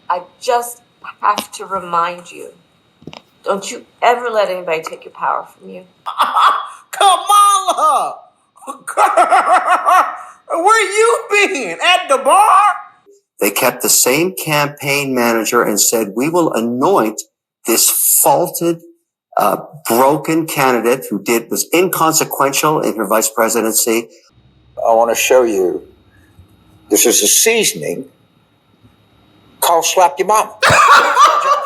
I just have to remind you, don't you ever let anybody take your power from you. Kamala! Where you been? At the bar? They kept the same campaign manager and said, we will anoint this faulted, broken candidate who was inconsequential in her vice presidency. I want to show you. This is a seasoning called Slap Your Mama.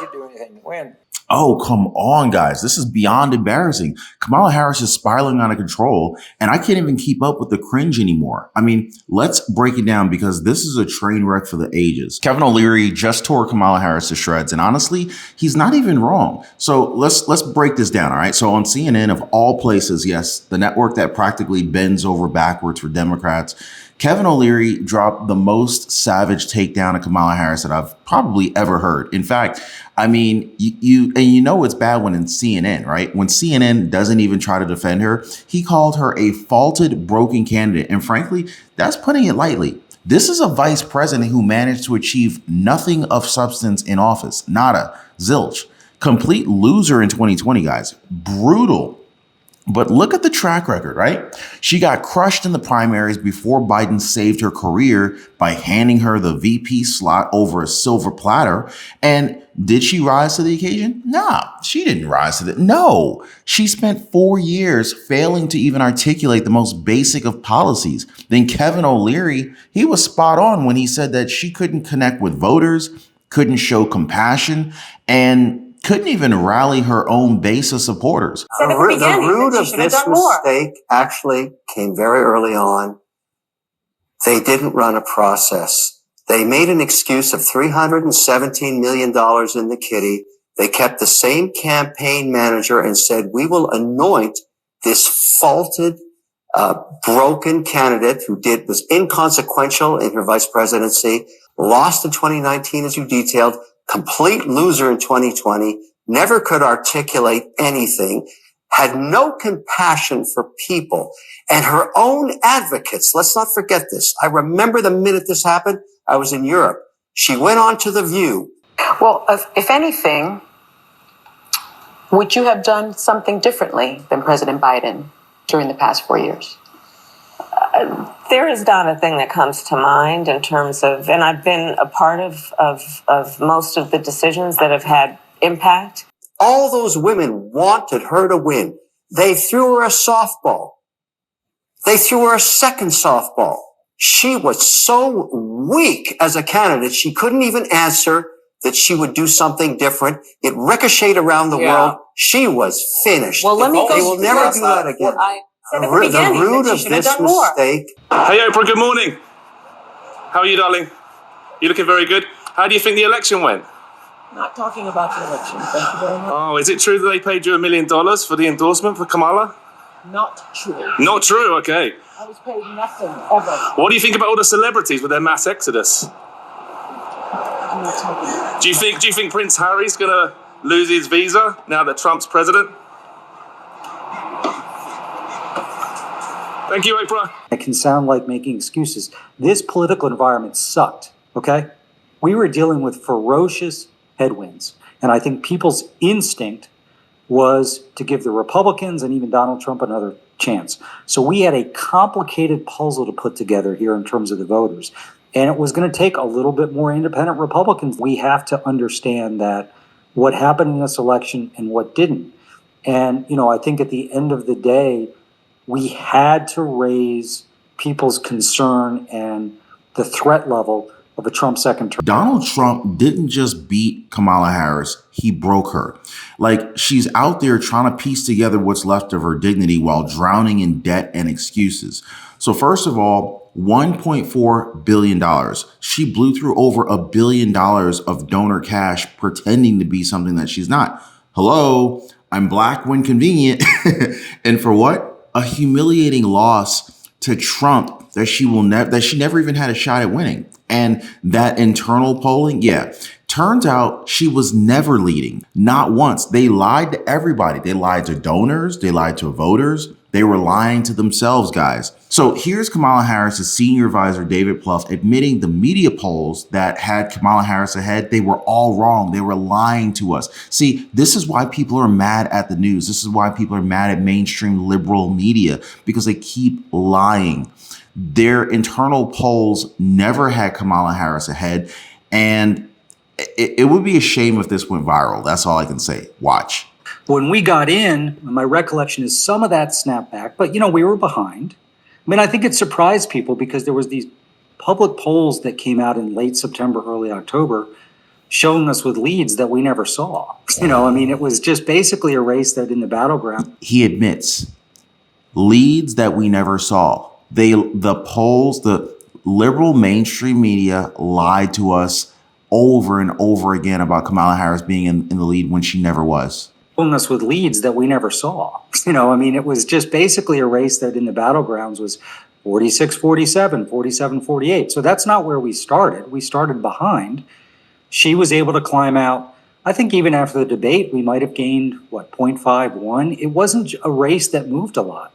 You do anything to win. Oh, come on, guys. This is beyond embarrassing. Kamala Harris is spiraling out of control, and I can't even keep up with the cringe anymore. I mean, let's break it down because this is a train wreck for the ages. Kevin O'Leary just tore Kamala Harris to shreds, and honestly, he's not even wrong. So let's break this down, all right? So on CNN, of all places, yes, the network that practically bends over backwards for Democrats, Kevin O'Leary dropped the most savage takedown of Kamala Harris that I've probably ever heard. In fact, I mean, you know it's bad when in CNN, right? When CNN doesn't even try to defend her, he called her a faulted, broken candidate. And frankly, that's putting it lightly. This is a vice president who managed to achieve nothing of substance in office. Nada, zilch. Complete loser in 2020, guys. Brutal. But look at the track record, right? She got crushed in the primaries before Biden saved her career by handing her the VP slot over a silver platter. And did she rise to the occasion? Nah, she didn't rise to No, she spent 4 years failing to even articulate the most basic of policies. Then Kevin O'Leary, he was spot on when he said that she couldn't connect with voters, couldn't show compassion, and couldn't even rally her own base of supporters. The root of this mistake actually came very early on. They didn't run a process. They made an excuse of $317 million in the kitty. They kept the same campaign manager and said, we will anoint this faulted, broken candidate who was inconsequential in her vice presidency, lost in 2019, as you detailed, complete loser in 2020, never could articulate anything, had no compassion for people and her own advocates. Let's not forget this. I remember the minute this happened, I was in Europe. She went on to The View. Well, if anything, would you have done something differently than President Biden during the past 4 years? There is not a thing that comes to mind in terms of, and I've been a part of most of the decisions that have had impact. All those women wanted her to win. They threw her a softball. They threw her a second softball. She was so weak as a candidate, she couldn't even answer that she would do something different. It ricocheted around the world. She was finished. Well, let me go. They will never do that again. The root of this mistake. Hey, Oprah, good morning. How are you, darling? You looking very good. How do you think the election went? Not talking about the election. Thank you very much. Oh, is it true that they paid you $1 million for the endorsement for Kamala? Not true. Not true, okay. I was paid nothing, ever. What do you think about all the celebrities with their mass exodus? I'm not talking about Do you think Prince Harry's going to lose his visa now that Trump's president? Thank you, Oprah. It can sound like making excuses. This political environment sucked, okay? We were dealing with ferocious headwinds. And I think people's instinct was to give the Republicans and even Donald Trump another chance. So we had a complicated puzzle to put together here in terms of the voters. And it was going to take a little bit more independent Republicans. We have to understand that what happened in this election and what didn't. And, I think at the end of the day, we had to raise people's concern and the threat level of a Trump second term. Donald Trump didn't just beat Kamala Harris, he broke her. Like, she's out there trying to piece together what's left of her dignity while drowning in debt and excuses. So first of all, $1.4 billion. She blew through over $1 billion of donor cash pretending to be something that she's not. Hello, I'm black when convenient. And for what? A humiliating loss to Trump that she never even had a shot at winning. And that internal polling, turns out she was never leading, not once. They lied to everybody. They lied to donors. They lied to voters. They were lying to themselves, guys. So here's Kamala Harris's senior advisor, David Plouffe, admitting the media polls that had Kamala Harris ahead, they were all wrong. They were lying to us. See, this is why people are mad at the news. This is why people are mad at mainstream liberal media, because they keep lying. Their internal polls never had Kamala Harris ahead. And it would be a shame if this went viral. That's all I can say. Watch. When we got in, my recollection is some of that snapped back, but we were behind. I mean, I think it surprised people because there was these public polls that came out in late September, early October, showing us with leads that we never saw. It was just basically a race that in the battleground. He admits leads that we never saw. The polls, the liberal mainstream media lied to us over and over again about Kamala Harris being in the lead when she never was. Us with leads that we never saw. It was just basically a race that in the battlegrounds was 46-47, 47-48. So that's not where we started. We started behind. She was able to climb out. I think even after the debate, we might have gained, 0.51. It wasn't a race that moved a lot.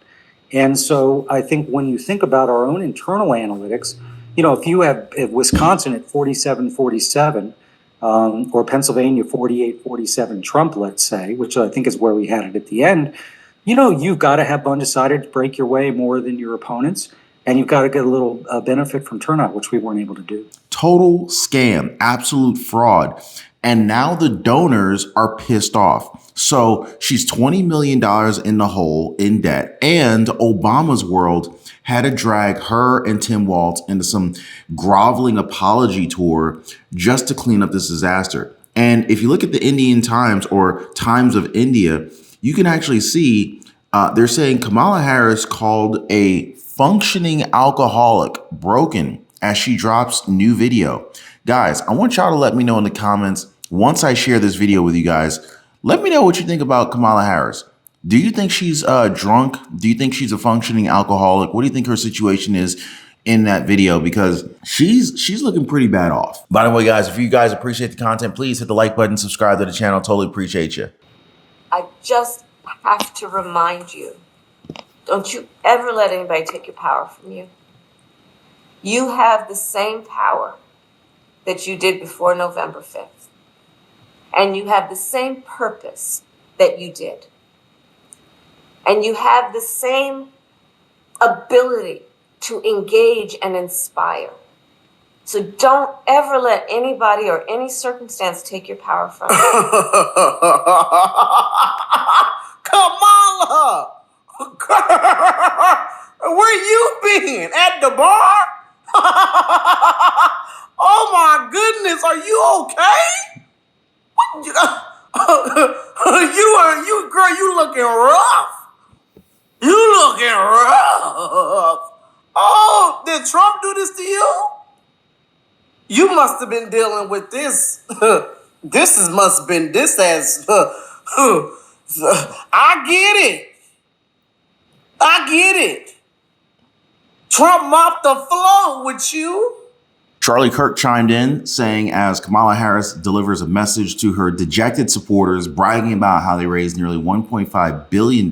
And so I think when you think about our own internal analytics, if you have Wisconsin at 47-47, or Pennsylvania 48-47 Trump, let's say, which I think is where we had it at the end, you've got to have undecided to break your way more than your opponents, and you've got to get a little benefit from turnout, which we weren't able to do. Total scam, absolute fraud. And now the donors are pissed off. So she's $20 million in the hole in debt, and Obama's world had to drag her and Tim Walz into some groveling apology tour just to clean up this disaster. And if you look at the Indian Times or Times of India, you can actually see they're saying Kamala Harris called a functioning alcoholic broken as she drops new video. Guys, I want y'all to let me know in the comments once I share this video with you guys. Let me know what you think about Kamala Harris. Do you think she's drunk? Do you think she's a functioning alcoholic? What do you think her situation is in that video? Because she's looking pretty bad off. By the way, guys, if you guys appreciate the content, please hit the like button, subscribe to the channel. Totally appreciate you. I just have to remind you, don't you ever let anybody take your power from you. You have the same power that you did before November 5th. And you have the same purpose that you did. And you have the same ability to engage and inspire. So don't ever let anybody or any circumstance take your power from you. Kamala! Where you been? At the bar? Oh my goodness, are you okay? You looking rough. You looking rough. Oh, did Trump do this to you? You must have been dealing with this. This has. I get it. Trump mopped the floor with you. Charlie Kirk chimed in saying, as Kamala Harris delivers a message to her dejected supporters, bragging about how they raised nearly $1.5 billion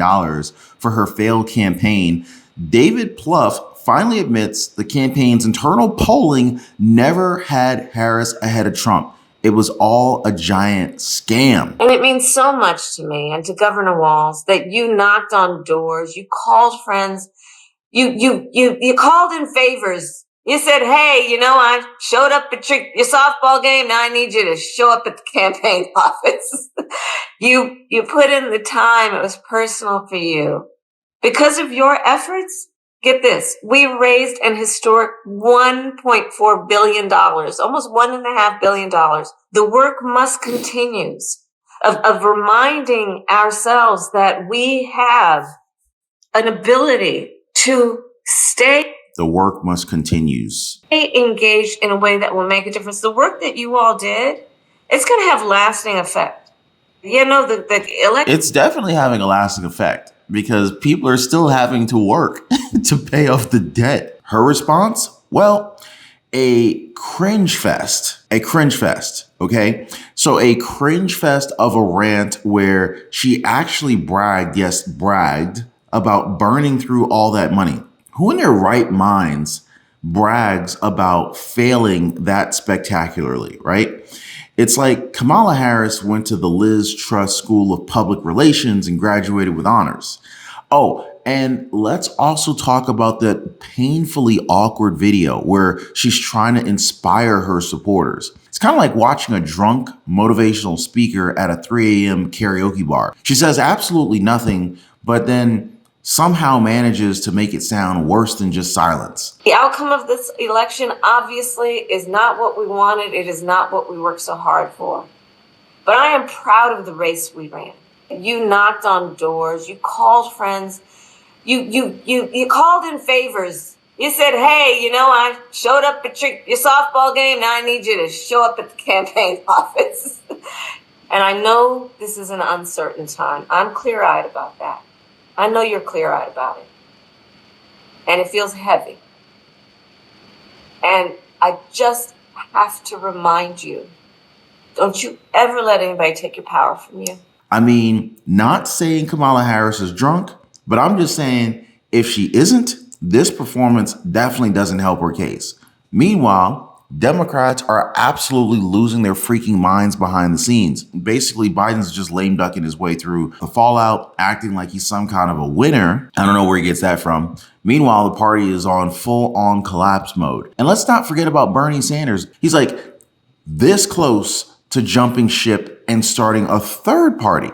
for her failed campaign, David Plouffe finally admits the campaign's internal polling never had Harris ahead of Trump. It was all a giant scam. And it means so much to me and to Governor Walz that you knocked on doors, you called friends, you called in favors. You said, hey, I showed up at your softball game. Now I need you to show up at the campaign office. You put in the time. It was personal for you. Because of your efforts, get this, we raised an historic $1.4 billion, almost $1.5 billion. The work must continue of reminding ourselves that we have an ability to stay. The work must continue. Stay engaged in a way that will make a difference. The work that you all did, it's going to have lasting effect. It's definitely having a lasting effect because people are still having to work to pay off the debt. Her response? Well, a cringe fest. Okay. So a cringe fest of a rant where she actually bragged about burning through all that money? Who in their right minds brags about failing that spectacularly, right? It's like Kamala Harris went to the Liz Truss School of Public Relations and graduated with honors. Oh, and let's also talk about that painfully awkward video where she's trying to inspire her supporters. It's kind of like watching a drunk motivational speaker at a 3 a.m. karaoke bar. She says absolutely nothing, but then somehow manages to make it sound worse than just silence. The outcome of this election obviously is not what we wanted. It is not what we worked so hard for. But I am proud of the race we ran. You knocked on doors, you called friends, you called in favors. You said, hey, I showed up at your softball game. Now I need you to show up at the campaign office. And I know this is an uncertain time. I'm clear-eyed about that. I know you're clear-eyed about it. And it feels heavy. And I just have to remind you, don't you ever let anybody take your power from you. I mean, not saying Kamala Harris is drunk, but I'm just saying if she isn't, this performance definitely doesn't help her case. Meanwhile, Democrats are absolutely losing their freaking minds behind the scenes. Basically, Biden's just lame ducking his way through the fallout, acting like he's some kind of a winner. I don't know where he gets that from. Meanwhile, the party is on full-on collapse mode. And let's not forget about Bernie Sanders. He's like this close to jumping ship and starting a third party.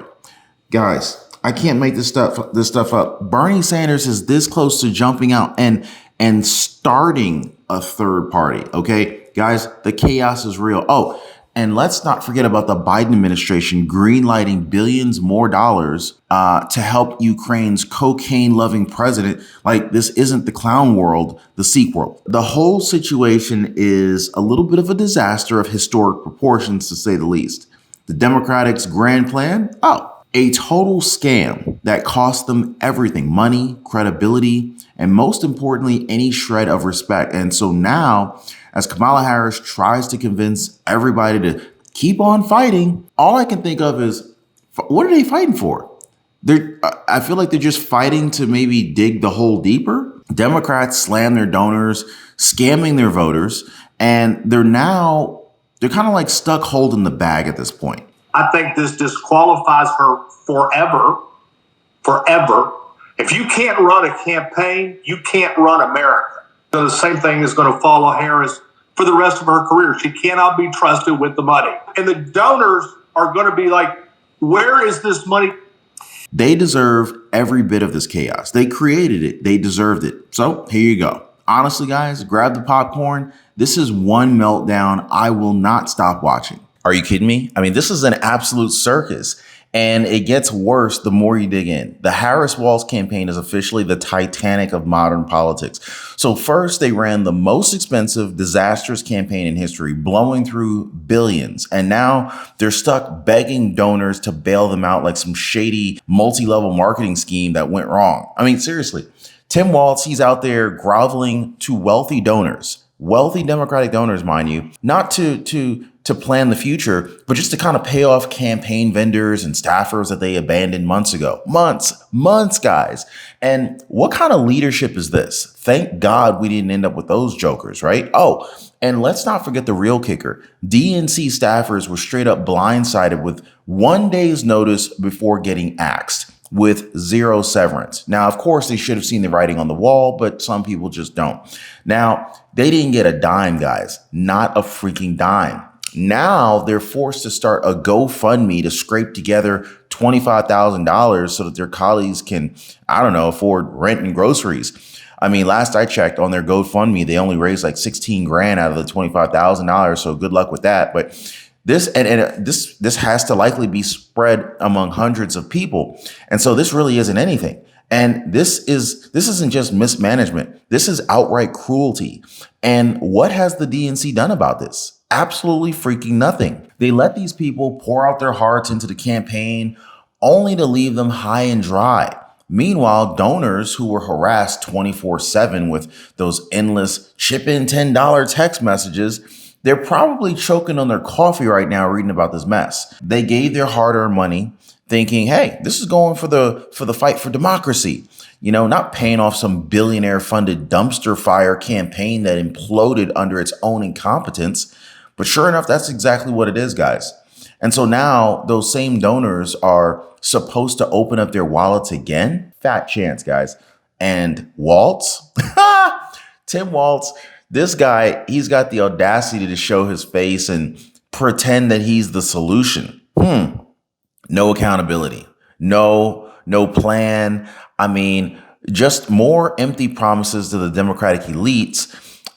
Guys, I can't make this stuff up. Bernie Sanders is this close to jumping out and starting a third party. Okay, guys, the chaos is real. Oh, and let's not forget about the Biden administration greenlighting billions more dollars to help Ukraine's cocaine-loving president. Like, this isn't the clown world, the Sikh world. The whole situation is a little bit of a disaster of historic proportions, to say the least. The Democrats' grand plan? Oh, a total scam that cost them everything: money, credibility, and most importantly, any shred of respect. And so now, as Kamala Harris tries to convince everybody to keep on fighting, all I can think of is, what are they fighting for? I feel like they're just fighting to maybe dig the hole deeper. Democrats slam their donors, scamming their voters, and they're kind of like stuck holding the bag at this point. I think this disqualifies her forever. If you can't run a campaign, you can't run America. So the same thing is going to follow Harris for the rest of her career. She cannot be trusted with the money. And the donors are going to be like, where is this money? They deserve every bit of this chaos. They created it. They deserved it. So here you go. Honestly, guys, grab the popcorn. This is one meltdown I will not stop watching. Are you kidding me? I mean, this is an absolute circus, and it gets worse the more you dig in. The Harris-Walz campaign is officially the Titanic of modern politics. So first, they ran the most expensive, disastrous campaign in history, blowing through billions. And now they're stuck begging donors to bail them out like some shady multi-level marketing scheme that went wrong. I mean, seriously, Tim Walz, he's out there groveling to wealthy donors, wealthy Democratic donors, mind you, not to plan the future, but just to kind of pay off campaign vendors and staffers that they abandoned months ago. Months, guys. And what kind of leadership is this? Thank God we didn't end up with those jokers, right? Oh, and let's not forget the real kicker. DNC staffers were straight up blindsided with 1 day's notice before getting axed, with zero severance. Now, of course, they should have seen the writing on the wall, but some people just don't. Now, they didn't get a dime, guys, not a freaking dime. Now they're forced to start a GoFundMe to scrape together $25,000 so that their colleagues can, afford rent and groceries. I mean, last I checked on their GoFundMe, they only raised like 16 grand out of the $25,000. So good luck with that. But this has to likely be spread among hundreds of people. And so this really isn't anything. And this isn't just mismanagement. This is outright cruelty. And what has the DNC done about this? Absolutely freaking nothing. They let these people pour out their hearts into the campaign only to leave them high and dry. Meanwhile, donors who were harassed 24/7 with those endless chip in $10 text messages, they're probably choking on their coffee right now reading about this mess. They gave their hard-earned money thinking, hey, this is going for the fight for democracy. not paying off some billionaire funded dumpster fire campaign that imploded under its own incompetence. But sure enough, that's exactly what it is, guys. And so now those same donors are supposed to open up their wallets again. Fat chance, guys. And Walz, Tim Walz, this guy, he's got the audacity to show his face and pretend that he's the solution. No accountability, no plan. I mean, just more empty promises to the Democratic elites,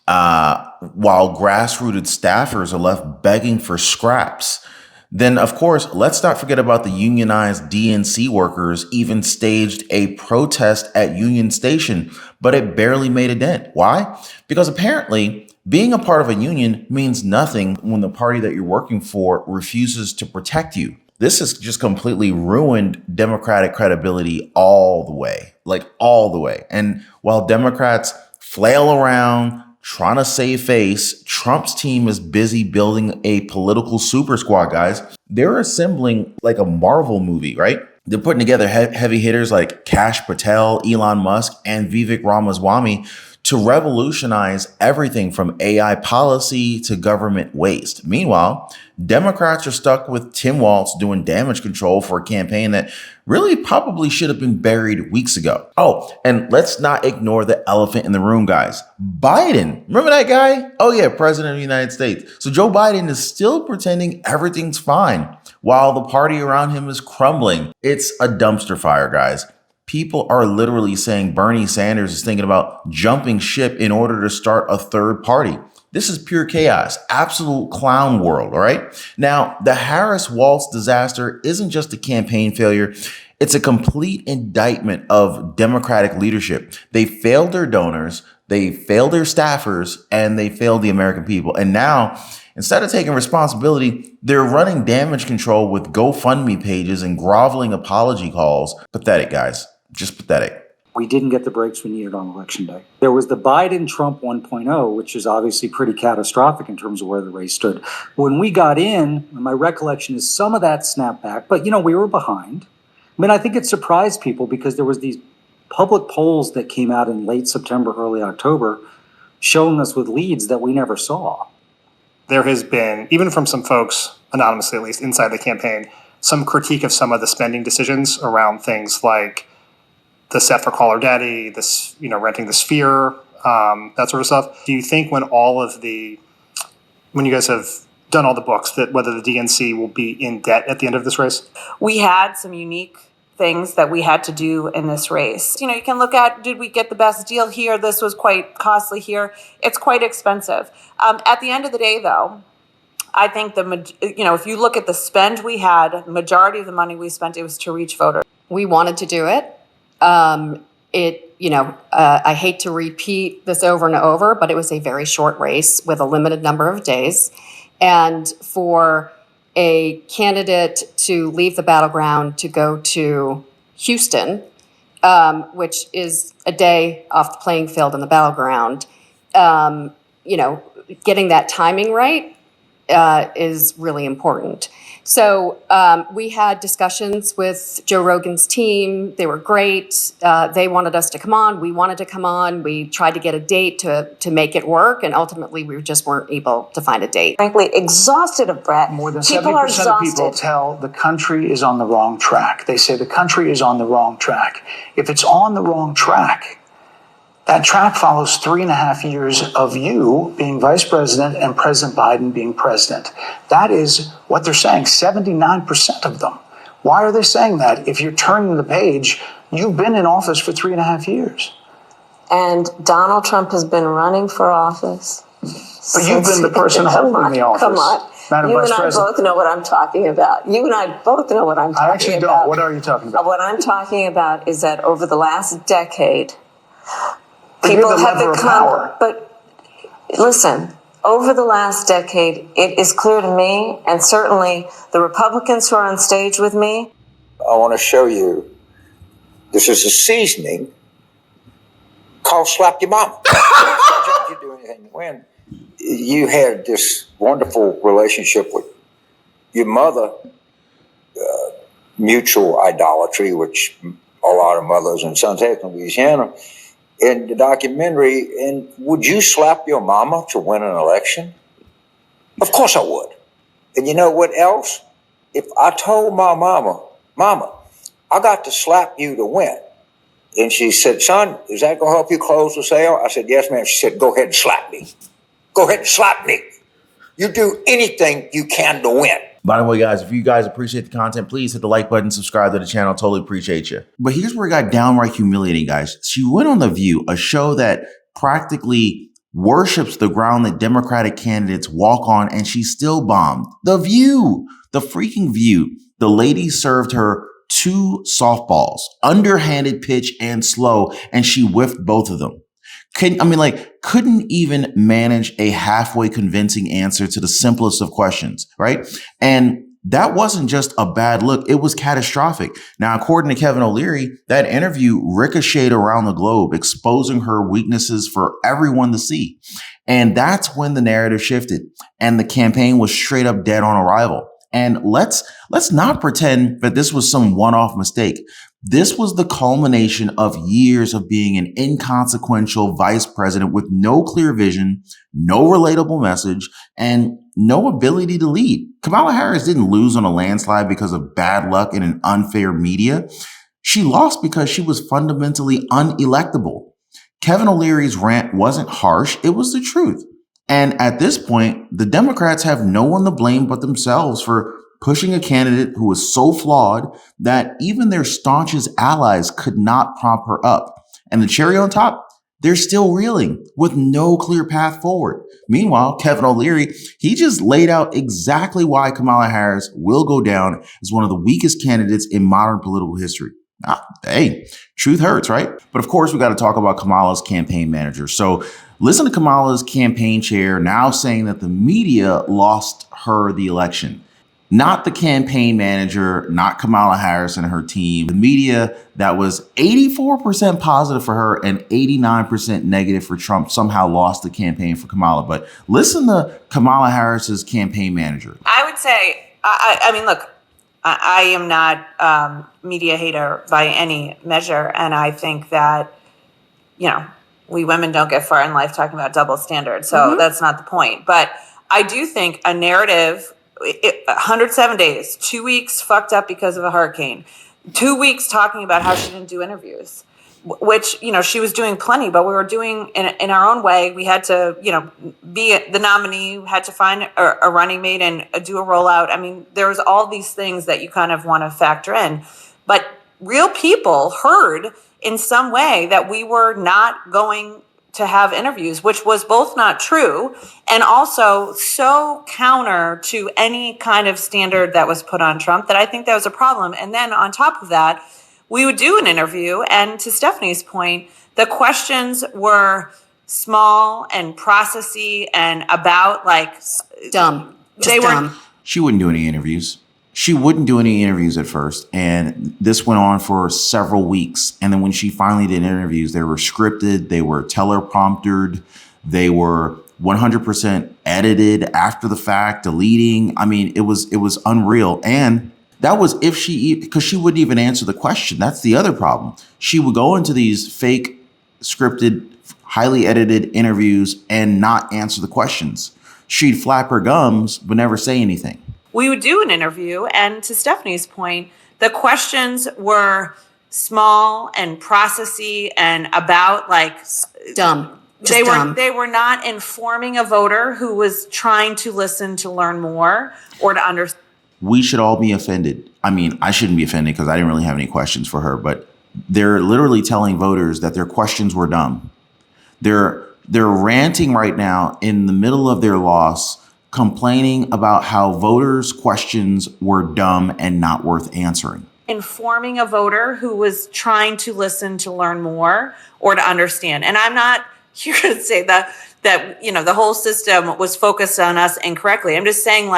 while grassrooted staffers are left begging for scraps. Then, of course, let's not forget about the unionized DNC workers even staged a protest at Union Station, but it barely made a dent. Why? Because apparently being a part of a union means nothing when the party that you're working for refuses to protect you. This has just completely ruined Democratic credibility all the way, all the way. And while Democrats flail around trying to save face, Trump's team is busy building a political super squad, guys. They're assembling like a Marvel movie, right? They're putting together heavy hitters like Kash Patel, Elon Musk, and Vivek Ramaswamy to revolutionize everything from AI policy to government waste. Meanwhile, Democrats are stuck with Tim Walz doing damage control for a campaign that really probably should have been buried weeks ago. Oh, and let's not ignore the elephant in the room, guys. Biden, remember that guy? Oh yeah, President of the United States. So Joe Biden is still pretending everything's fine while the party around him is crumbling. It's a dumpster fire, guys. People are literally saying Bernie Sanders is thinking about jumping ship in order to start a third party. This is pure chaos, absolute clown world, all right? Now, the Harris-Walz disaster isn't just a campaign failure. It's a complete indictment of Democratic leadership. They failed their donors, they failed their staffers, and they failed the American people. And now, instead of taking responsibility, they're running damage control with GoFundMe pages and groveling apology calls. Pathetic, guys. Just pathetic. We didn't get the breaks we needed on Election Day. There was the Biden-Trump 1.0, which is obviously pretty catastrophic in terms of where the race stood. When we got in, my recollection is some of that snapped back, but we were behind. I mean, I think it surprised people because there was these public polls that came out in late September, early October, showing us with leads that we never saw. There has been, even from some folks, anonymously at least, inside the campaign, some critique of some of the spending decisions around things like the set for Call Her Daddy, this, renting the Sphere, that sort of stuff. Do you think when you guys have done all the books, that whether the DNC will be in debt at the end of this race? We had some unique things that we had to do in this race. You can look at, did we get the best deal here? This was quite costly here. It's quite expensive. At the end of the day, though, I think if you look at the spend we had, the majority of the money we spent, it was to reach voters. We wanted to do it. I hate to repeat this over and over, but it was a very short race with a limited number of days. And for a candidate to leave the battleground to go to Houston, which is a day off the playing field in the battleground, getting that timing right is really important. So we had discussions with Joe Rogan's team. They were great. They wanted us to come on. We wanted to come on. We tried to get a date to make it work, and ultimately we just weren't able to find a date. Frankly, exhausted of Brett. More than 70% of people tell the country is on the wrong track. They say the country is on the wrong track. If it's on the wrong track, that track follows 3.5 years of you being vice president and President Biden being president. That is what they're saying, 79% of them. Why are they saying that? If you're turning the page, you've been in office for 3.5 years. And Donald Trump has been running for office. But you've been the person holding the office. Come on. Madam You Vice and I President. both know what I'm talking about. You and I both know what I'm talking about. I actually don't. What are you talking about? What I'm talking about is that over the last decade, But people you're the have lever of become, power. but listen, over the last decade, it is clear to me, and certainly the Republicans who are on stage with me. I want to show you, this is a seasoning called Slap Your Mama. Don't you do anything to win. You had this wonderful relationship with your mother, mutual idolatry, which a lot of mothers and sons have in Louisiana in the documentary. And would you slap your mama to win an election? Of course I would. And you know what else? If I told my mama, I got to slap you to win. And she said, son, is that going to help you close the sale? I said, yes, ma'am. She said, go ahead and slap me. Go ahead and slap me. You do anything you can to win. By the way, guys, if you guys appreciate the content, please hit the like button, subscribe to the channel. Totally appreciate you. But here's where it got downright humiliating, guys. She went on The View, a show that practically worships the ground that Democratic candidates walk on, and she still bombed. The View, the freaking View. The lady served her 2 softballs, underhanded pitch and slow, and she whiffed both of them. Couldn't even manage a halfway convincing answer to the simplest of questions, right? And that wasn't just a bad look. It was catastrophic. Now, according to Kevin O'Leary, that interview ricocheted around the globe, exposing her weaknesses for everyone to see. And that's when the narrative shifted and the campaign was straight up dead on arrival. And let's not pretend that this was some one-off mistake. This was the culmination of years of being an inconsequential vice president with no clear vision, no relatable message, and no ability to lead. Kamala Harris didn't lose on a landslide because of bad luck in an unfair media. She lost because she was fundamentally unelectable. Kevin O'Leary's rant wasn't harsh. It was the truth. And at this point, the Democrats have no one to blame but themselves for pushing a candidate who was so flawed that even their staunchest allies could not prop her up. And the cherry on top, they're still reeling with no clear path forward. Meanwhile, Kevin O'Leary, he just laid out exactly why Kamala Harris will go down as one of the weakest candidates in modern political history. Hey, truth hurts, right? But of course, we got to talk about Kamala's campaign manager. So listen to Kamala's campaign chair now saying that the media lost her the election. Not the campaign manager, not Kamala Harris and her team. The media that was 84% positive for her and 89% negative for Trump somehow lost the campaign for Kamala. But listen to Kamala Harris's campaign manager. I would say, I mean, look, I am not media hater by any measure. And I think that, we women don't get far in life talking about double standards. So that's not the point. But I do think a narrative, 107 days, 2 weeks fucked up because of a hurricane, 2 weeks talking about how she didn't do interviews, which, she was doing plenty, but we were doing in our own way. We had to, be the nominee, had to find a running mate and do a rollout. I mean, there was all these things that you kind of want to factor in, but real people heard in some way that we were not going to have interviews, which was both not true and also so counter to any kind of standard that was put on Trump that I think that was a problem. And then on top of that, we would do an interview. And to Stephanie's point, the questions were small and processy and about dumb. She wouldn't do any interviews. She wouldn't do any interviews at first. And this went on for several weeks. And then when she finally did interviews, they were scripted. They were telepromptered. They were 100% edited after the fact, deleting. I mean, it was unreal. And that was because she wouldn't even answer the question. That's the other problem. She would go into these fake scripted, highly edited interviews and not answer the questions. She'd flap her gums, but never say anything. We would do an interview, and to Stephanie's point, the questions were small and processy and about dumb. They were not informing a voter who was trying to listen to learn more or to understand. We should all be offended. I mean, I shouldn't be offended because I didn't really have any questions for her, but they're literally telling voters that their questions were dumb. They're ranting right now in the middle of their loss, complaining about how voters' questions were dumb and not worth answering. Informing a voter who was trying to listen to learn more or to understand. And I'm not here to say that the whole system was focused on us incorrectly. I'm just saying,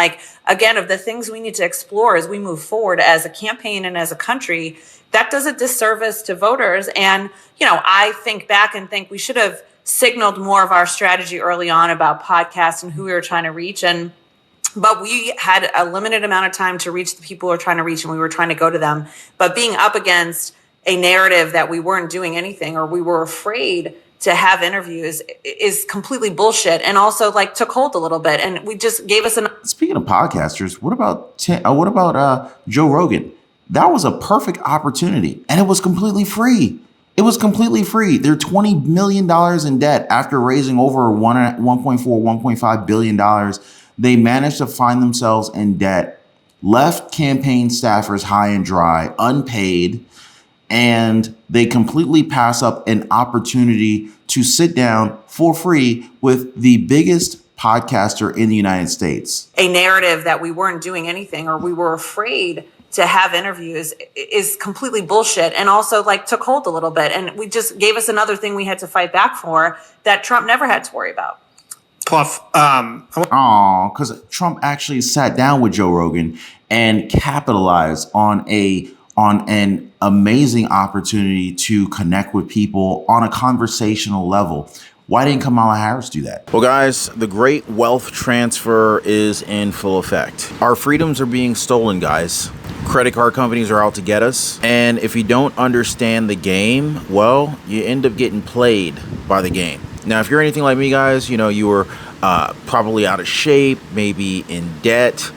again, of the things we need to explore as we move forward as a campaign and as a country, that does a disservice to voters. And, I think back and think we should have signaled more of our strategy early on about podcasts and who we were trying to reach. But we had a limited amount of time to reach the people we were trying to reach, and we were trying to go to them. But being up against a narrative that we weren't doing anything or we were afraid to have interviews is completely bullshit, and also like took hold a little bit, and we just gave us an. Speaking of podcasters, what about Joe Rogan? That was a perfect opportunity, and it was completely free. It was completely free. They're $20 million in debt after raising over $1.5 billion. They managed to find themselves in debt, left campaign staffers high and dry, unpaid, and they completely pass up an opportunity to sit down for free with the biggest podcaster in the United States. A narrative that we weren't doing anything or we were afraid to have interviews is completely bullshit, and also like took hold a little bit, and we just gave us another thing we had to fight back for that Trump never had to worry about. Because Trump actually sat down with Joe Rogan and capitalized on an amazing opportunity to connect with people on a conversational level. Why didn't Kamala Harris do that? Well, guys, the great wealth transfer is in full effect. Our freedoms are being stolen, guys. Credit card companies are out to get us. And if you don't understand the game, well, you end up getting played by the game. Now, if you're anything like me, guys, you know, you were probably out of shape, maybe in debt,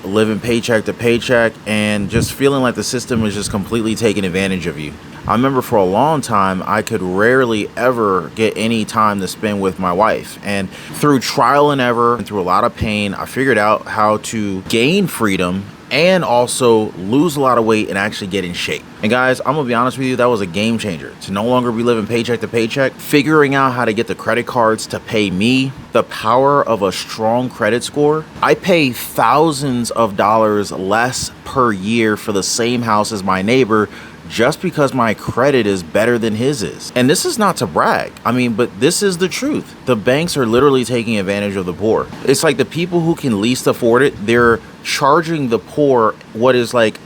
living paycheck to paycheck, and just feeling like the system is just completely taking advantage of you. I remember for a long time, I could rarely ever get any time to spend with my wife. And through trial and error and through a lot of pain, I figured out how to gain freedom and also lose a lot of weight and actually get in shape. And guys, I'm gonna be honest with you, that was a game changer. To no longer be living paycheck to paycheck, figuring out how to get the credit cards to pay me, the power of a strong credit score. I pay thousands of dollars less per year for the same house as my neighbor just because my credit is better than his is. And this is not to brag. I mean, but this is the truth. The banks are literally taking advantage of the poor. It's like the people who can least afford it, they're charging the poor what is like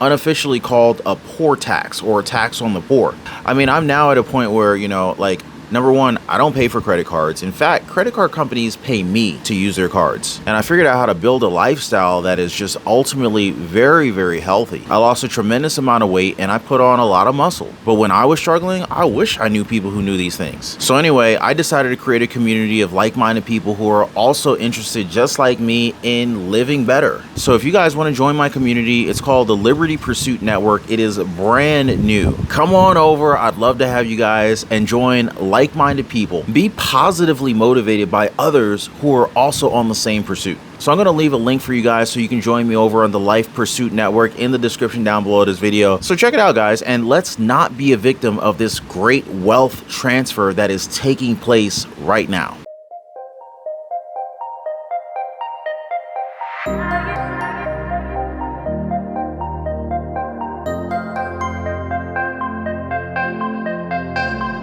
unofficially called a poor tax or a tax on the poor. I mean, I'm now at a point where, you know, like, number one, I don't pay for credit cards. In fact, credit card companies pay me to use their cards. And I figured out how to build a lifestyle that is just ultimately very, very healthy. I lost a tremendous amount of weight and I put on a lot of muscle. But when I was struggling, I wish I knew people who knew these things. So anyway, I decided to create a community of like-minded people who are also interested, just like me, in living better. So if you guys want to join my community, it's called the Liberty Pursuit Network. It is brand new. Come on over. I'd love to have you guys and join like-minded people. Be positively motivated by others who are also on the same pursuit. So I'm going to leave a link for you guys so you can join me over on the Life Pursuit Network in the description down below this video. So check it out, guys, and let's not be a victim of this great wealth transfer that is taking place right now.